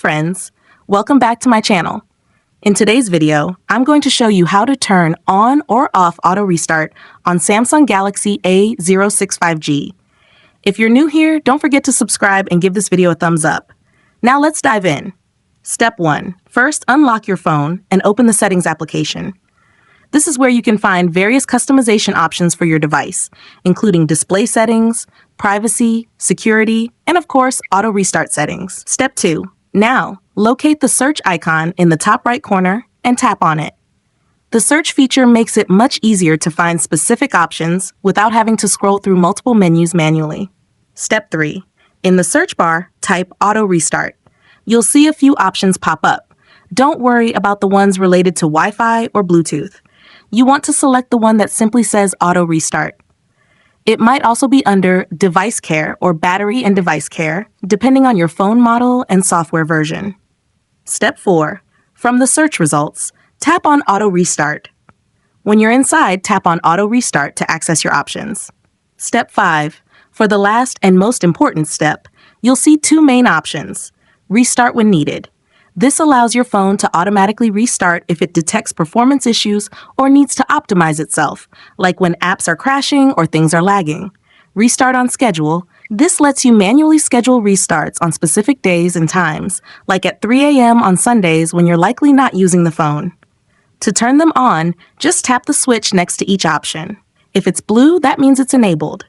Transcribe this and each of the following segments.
friends, welcome back to my channel. In today's video, I'm going to show you how to turn on or off auto restart on Samsung Galaxy A06 5G. If you're new here, don't forget to subscribe and give this video a thumbs up. Now let's dive in. Step 1. First, unlock your phone and open the Settings application. This is where you can find various customization options for your device, including display settings, privacy, security, and of course, auto restart settings. Step 2. Now, locate the search icon in the top right corner and tap on it. The search feature makes it much easier to find specific options without having to scroll through multiple menus manually. Step 3. In the search bar, type auto restart. You'll see a few options pop up. Don't worry about the ones related to Wi-Fi or Bluetooth. You want to select the one that simply says auto restart. It might also be under device care or battery and device care, depending on your phone model and software version. Step 4. From the search results, tap on auto restart. When you're inside, tap on auto restart to access your options. Step 5. For the last and most important step, you'll see two main options. Restart when needed. This allows your phone to automatically restart if it detects performance issues or needs to optimize itself, like when apps are crashing or things are lagging. Restart on schedule. This lets you manually schedule restarts on specific days and times, like at 3 a.m. on Sundays when you're likely not using the phone. To turn them on, just tap the switch next to each option. If it's blue, that means it's enabled.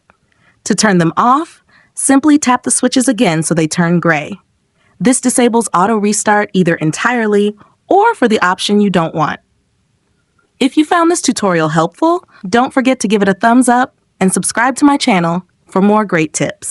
To turn them off, simply tap the switches again so they turn gray. This disables auto restart either entirely or for the option you don't want. If you found this tutorial helpful, don't forget to give it a thumbs up and subscribe to my channel for more great tips.